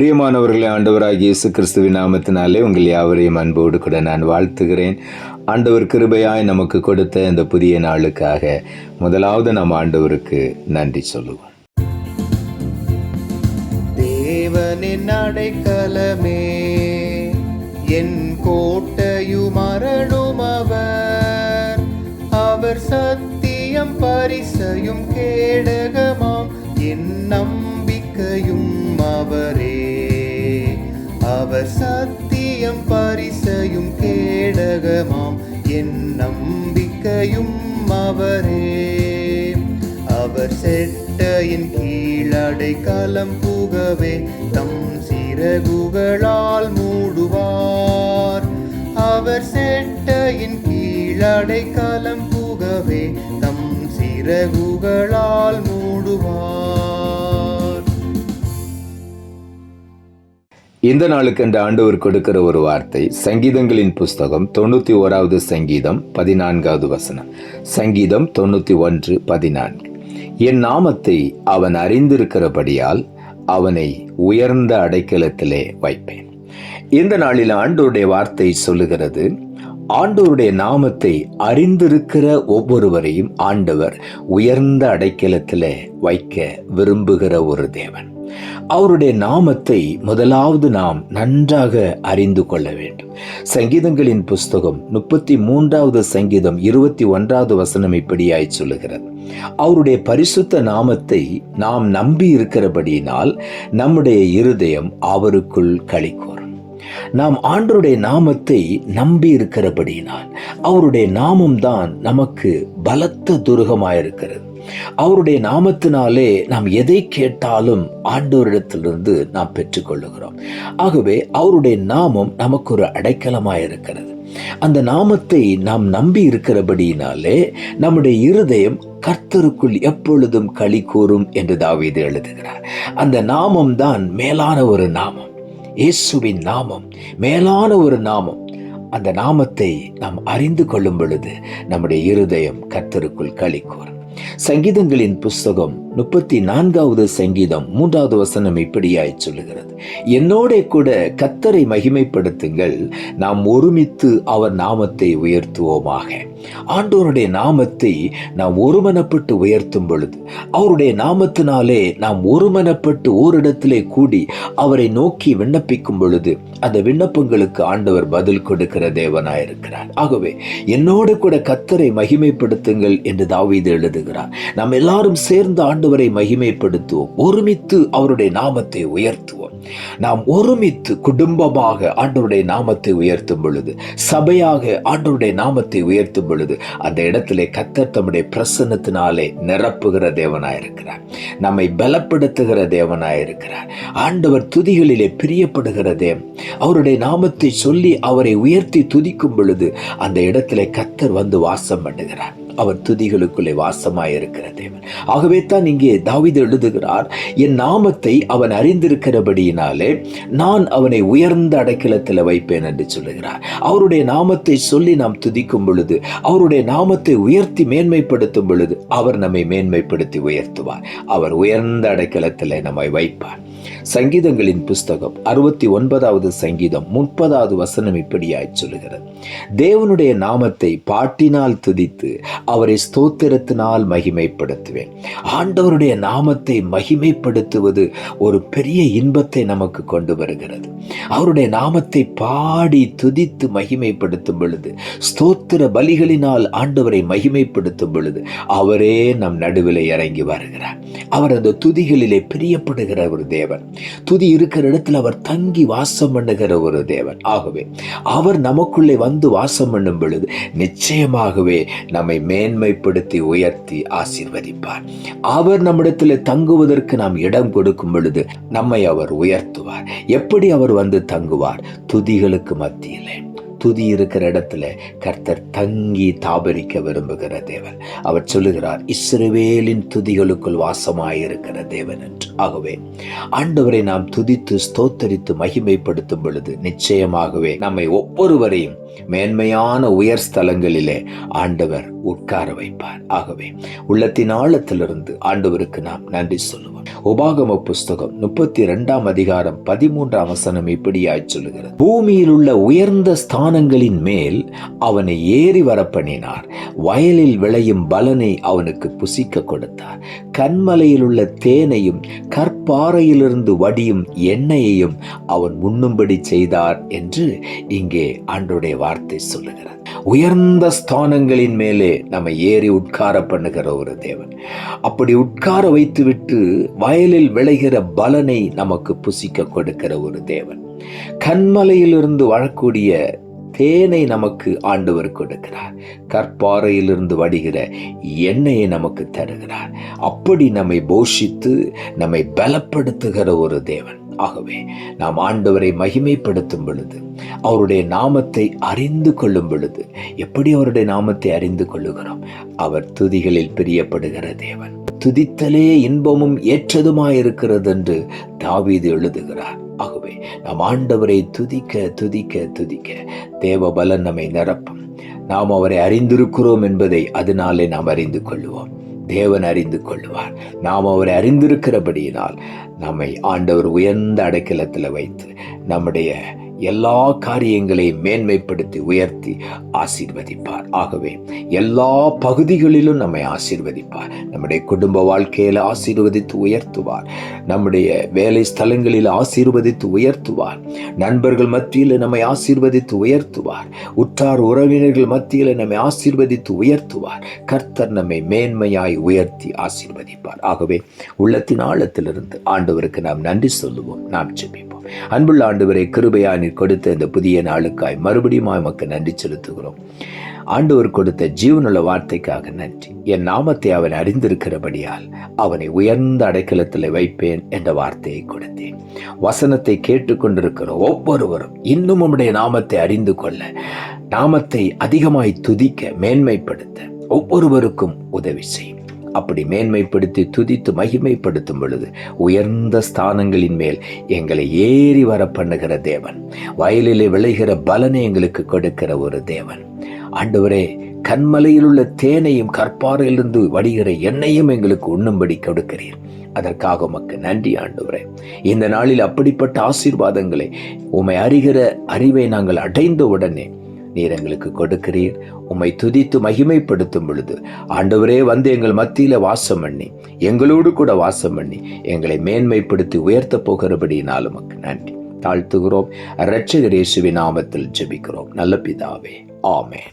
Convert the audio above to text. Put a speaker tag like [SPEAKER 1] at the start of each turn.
[SPEAKER 1] பிரியமானவர்களே, ஆண்டவராகிய இயேசு கிறிஸ்துவின் நாமத்தினாலே உங்கள் யாவரையும் அன்போடு கூட நான் வாழ்த்துகிறேன். ஆண்டவர் கிருபையாய் நமக்கு கொடுத்த இந்த புதிய நாளுக்காக முதலாவது நாம் ஆண்டவருக்கு நன்றி சொல்லுவோம்.
[SPEAKER 2] தேவனின் அடைக்கலமே, என் கோட்டையும் அரணும் அவர். அவர் சத்தியம் பரிசையும் கேடகமாம், என் நம்பிக்கையும் அவரே. அவர் சத்தியம் பரிசையும் கேடகமாம், என் நம்பிக்கையும் அவரே. அவர் செட்டையின் கீழடை களம் புகவே, தம் சிறகுகளால் மூடுவார். அவர் செட்டையின் கீழடை களம் புகவே, தம் சிறகுகளால் மூடுவார்.
[SPEAKER 1] இந்த நாளுக்கென்று ஆண்டவர் கொடுக்கிற ஒரு வார்த்தை, சங்கீதங்களின் புஸ்தகம் 91வது சங்கீதம் 14வது வசனம். சங்கீதம் 91:14. என் நாமத்தை அவன் அறிந்திருக்கிறபடியால் அவனை உயர்ந்த அடைக்கலத்திலே வைப்பேன். இந்த நாளில் ஆண்டவருடைய வார்த்தை சொல்லுகிறது, ஆண்டவருடைய நாமத்தை அறிந்திருக்கிற ஒவ்வொருவரையும் ஆண்டவர் உயர்ந்த அடைக்கலத்திலே வைக்க விரும்புகிற ஒரு தேவன். அவருடைய நாமத்தை முதலாவது நாம் நன்றாக அறிந்து கொள்ள வேண்டும். சங்கீதங்களின் புஸ்தகம் 33வது சங்கீதம் 21வது வசனம் இப்படியாய் சொல்லுகிறது, அவருடைய பரிசுத்த நாமத்தை நாம் நம்பி இருக்கிறபடியினால் நம்முடைய இருதயம் அவருக்குள் களிகூரும். நாம் ஆண்டவருடைய நாமத்தை நம்பி இருக்கிறபடியினால் அவருடைய நாமம்தான் நமக்கு பலத்த துருகமாயிருக்கிறது. அவருடைய நாமத்தினாலே நாம் எதை கேட்டாலும் ஆண்டவரிடத்திலிருந்து நாம் பெற்றுக்கொள்ளுகிறோம். ஆகவே அவருடைய நாமம் நமக்கு ஒரு அடைக்கலமாயிருக்கிறது. அந்த நாமத்தை நாம் நம்பி இருக்கிறபடியினாலே நம்முடைய இருதயம் கர்த்தருக்குள் எப்பொழுதும் களி கூறும் என்று தாவீது எழுதுகிறார். அந்த நாமம் தான் மேலான ஒரு நாமம். இயேசுவின் நாமம் மேலான ஒரு நாமம். அந்த நாமத்தை நாம் அறிந்து கொள்ளும் பொழுது நம்முடைய இருதயம் கர்த்தருக்குள் களி கூறும். சங்கீதங்களின் புஸ்தகம் 34வது சங்கீதம் 3வது வசனம் இப்படியாய் சொல்லுகிறது, என்னோட கூட கர்த்தரை மகிமைப்படுத்துங்கள், நாம் ஒருமித்து அவர் நாமத்தை உயர்த்துவோமாக. ஆண்டவருடைய நாமத்தை நாம் ஒருமனப்பட்டு உயர்த்தும் பொழுது, அவருடைய நாமத்தினாலே நாம் ஒருமனப்பட்டு ஓரிடத்திலே கூடி அவரை நோக்கி விண்ணப்பிக்கும் பொழுது அந்த விண்ணப்பங்களுக்கு ஆண்டவர் பதில் கொடுக்கிற தேவனாயிருக்கிறார். ஆகவே என்னோடு கூட கர்த்தரை மகிமைப்படுத்துங்கள் என்று தாவீது எழுதுகிறார். நாம் எல்லாரும் சேர்ந்து ஆண்டவரை மகிமைப்படுத்துவோம், ஒருமித்து அவருடைய நாமத்தை உயர்த்துவோம். நாம் ஒருமித்து குடும்பமாக ஆண்டவருடைய நாமத்தை உயர்த்தும் பொழுது, சபையாக ஆண்டவருடைய நாமத்தை உயர்த்தும் பொழுது, அந்த இடத்திலே கர்த்தர் தம்முடைய பிரசன்னத்தினாலே நிரப்புகிற தேவனாயிருக்கிறார். நம்மை பலப்படுத்துகிற தேவனாயிருக்கிறார். ஆண்டவர் துதிகளிலே பிரியப்படுகிற தேவன். அவருடைய நாமத்தை சொல்லி அவரை உயர்த்தி துதிக்கும் பொழுது அந்த இடத்திலே கர்த்தர் வந்து வாசம் பண்ணுகிறார். அவர் துதிகளுக்குள்ளே வாசமாயிருக்கிற தேவன். ஆகவே தான் இங்கே தாவீது எழுதுகிறார், என் நாமத்தை அவன் அறிந்திருக்கிறபடியினாலே நான் அவனை உயர்ந்த அடைக்கலத்தில் வைப்பேன் என்று சொல்லுகிறார். அவருடைய நாமத்தை சொல்லி நாம் துதிக்கும் பொழுது, அவருடைய நாமத்தை உயர்த்தி மேன்மைப்படுத்தும் பொழுது அவர் நம்மை மேன்மைப்படுத்தி உயர்த்துவார். அவர் உயர்ந்த அடைக்கலத்தில் நம்மை வைப்பார். சங்கீதங்களின் புஸ்தகம் 69வது சங்கீதம் 30வது வசனம் இப்படியாய் சொல்லுகிறது, தேவனுடைய நாமத்தை பாட்டினால் துதித்து அவரை ஸ்தோத்திரத்தினால் மகிமைப்படுத்துவேன். ஆண்டவருடைய நாமத்தை மகிமைப்படுத்துவது ஒரு பெரிய இன்பத்தை நமக்கு கொண்டு வருகிறது. அவருடைய நாமத்தை பாடி துதித்து மகிமைப்படுத்தும் பொழுது, ஸ்தோத்திர பலிகளினால் ஆண்டவரை மகிமைப்படுத்தும் பொழுது அவரே நம் நடுவில் இறங்கி வருகிறார். அவர் அந்த துதிகளிலே பிரியப்படுகிற ஒரு தேவன். துதி இருக்கிற இடத்துல அவர் தங்கி வாசம் பண்ணுகிற ஒரு தேவன். ஆகவே அவர் நமக்குள்ளே வந்து வாசம் பண்ணும் பொழுது நிச்சயமாகவே நம்மை மேன்மைப்படுத்தி உயர்த்தி ஆசீர்வதிப்பார். அவர் நம்மிடத்தில் தங்குவதற்கு நாம் இடம் கொடுக்கும் பொழுது நம்மை அவர் உயர்த்துவார். எப்படி அவர் வந்து தங்குவார்? துதிகளுக்கு மத்தியிலே. துதி இருக்கிற இடத்துல கர்த்தர் தங்கி தாபரிக்க விரும்புகிற தேவன். அவர் சொல்லுகிறார், இஸ்ரவேலின் துதிகளுக்குள் வாசமாயிருக்கிற தேவன் என்று. ஆகவே ஆண்டவரை நாம் துதித்து ஸ்தோத்தரித்து மகிமைப்படுத்தும் பொழுது நிச்சயமாகவே நம்மை ஒவ்வொருவரையும் மேன்மையான உயர் ஸ்தலங்களிலே ஆண்டவர் உட்கார வைப்பார். ஆகவே உள்ளத்தின் ஆழத்திலிருந்து ஆண்டவருக்கு நாம் நன்றி சொல்லுவோம். உபாகம புஸ்தகம் 32 அதிகாரம் 13 வசனம் இப்படியாய் சொல்லுகிறது, பூமியில் உள்ள உயர்ந்த ஸ்தானங்களின் மேல் அவனை ஏறி வர பண்ணினார், வயலில் விளையும் பலனை அவனுக்கு புசிக்க கொடுத்தார், கண்மலையில் உள்ள தேனையும் கற்பாறையிலிருந்து வடியும் எண்ணெயையும் அவன் உண்ணும்படி செய்தார் என்று இங்கே ஆண்டவருடைய வார்த்தை சொல்லுகிறது. உயர்ந்த ஸ்தானங்களின் மேலே நம்மை ஏறி உட்கார பண்ணுகிற ஒரு தேவன். அப்படி உட்கார வைத்துவிட்டு வயலில் விளைகிற பலனை நமக்கு புசிக்க கொடுக்கிற ஒரு தேவன். கண்மலையிலிருந்து வரக்கூடிய தேனை நமக்கு ஆண்டவர் கொடுக்கிறார், கற்பாறையிலிருந்து வடிகிற எண்ணெயை நமக்கு தருகிறார். அப்படி நம்மை போஷித்து நம்மை பலப்படுத்துகிற ஒரு தேவன். ஆகவே நாம் ஆண்டவரை மகிமைப்படுத்தும் பொழுது, அவருடைய நாமத்தை அறிந்து கொள்ளும் பொழுது, எப்படி அவருடைய நாமத்தை அறிந்து கொள்ளுகிறோம்? அவர் துதிகளில் பிரியப்படுகிற தேவன். துதித்தலே இன்பமும் ஏற்றதுமாயிருக்கிறது என்று தாவீது எழுதுகிறார். ஆகவே நாம் ஆண்டவரை துதிக்க துதிக்க துதிக்க தேவபலன் நம்மை நிரப்பும். நாம் அவரை அறிந்திருக்கிறோம் என்பதை அதனாலே நாம் அறிந்து கொள்ளுவோம். தேவன் அறிந்து கொள்வார். நாம் அவரை அறிந்திருக்கிறபடியினால் நம்மை ஆண்டவர் உயர்ந்த அடைக்கலத்தில் வைத்து நம்முடைய எல்லா காரியங்களையும் மேன்மைப்படுத்தி உயர்த்தி ஆசீர்வதிப்பார். ஆகவே எல்லா பகுதிகளிலும் நம்மை ஆசீர்வதிப்பார். நம்முடைய குடும்ப வாழ்க்கையில் ஆசீர்வதித்து உயர்த்துவார். நம்முடைய வேலை ஸ்தலங்களில் ஆசீர்வதித்து உயர்த்துவார். நண்பர்கள் மத்தியில் நம்மை ஆசீர்வதித்து உயர்த்துவார். உற்றார் உறவினர்கள் மத்தியில் நம்மை ஆசீர்வதித்து உயர்த்துவார். கர்த்தர் நம்மை மேன்மையாய் உயர்த்தி ஆசீர்வதிப்பார். ஆகவே உள்ளத்தின் ஆழத்திலிருந்து ஆண்டவருக்கு நாம் நன்றி சொல்லுவோம். நாம் ஜெபிப்போம். அன்புள்ள ஆண்டவரை, கிருபையாய் நீர் கொடுத்த இந்த புதிய நாளுக்காய் மறுபடியும் உமக்கு நன்றி செலுத்துகிறோம். ஆண்டவர் கொடுத்த ஜீவனுள்ள வார்த்தைக்காக நன்றி. என் நாமத்தை அவன் அறிந்திருக்கிறபடியால் அவனை உயர்ந்த அடைக்கலத்தில் வைப்பேன் என்ற வார்த்தையை கொடுத்தேன். வசனத்தை கேட்டுக்கொண்டிருக்கிற ஒவ்வொருவரும் இன்னும் உம்முடைய நாமத்தை அறிந்து கொள்ள, நாமத்தை அதிகமாய் துதிக்க, மேன்மைப்படுத்த ஒவ்வொருவருக்கும் உதவி செய்யும். அப்படி மேன்மைப்படுத்தி துதித்து மகிமைப்படுத்தும் பொழுது உயர்ந்த ஸ்தானங்களின் மேல் எங்களை ஏறி வர பண்ணுகிற தேவன், வயலிலே விளைகிற பலனை எங்களுக்கு கொடுக்கிற ஒரு தேவன். ஆண்டவரே, கண்மலையில் உள்ள தேனையும் கற்பாறையிலிருந்து வடிகிற எண்ணெயும் எங்களுக்கு உண்ணும்படி கொடுக்கிறீர். அதற்காக உமக்கு நன்றி ஆண்டவரே. இந்த நாளில் அப்படிப்பட்ட ஆசீர்வாதங்களை, உம்மை அறிகிற அறிவை நாங்கள் அடைந்த உடனே நீர் எங்களுக்கு கொடுக்கிறீர். உம்மை துதித்து மகிமைப்படுத்தும் பொழுது ஆண்டவரே வந்து எங்கள் மத்தியில வாசம் பண்ணி, எங்களோடு கூட வாசம் பண்ணி எங்களை மேன்மைப்படுத்தி உயர்த்த போகிறபடியினால் உமக்கு நன்றி தாழ்த்துகிறோம். இரட்சகர் இயேசுவின் நாமத்தில் ஜெபிக்கிறோம் நல்ல பிதாவே, ஆமென்.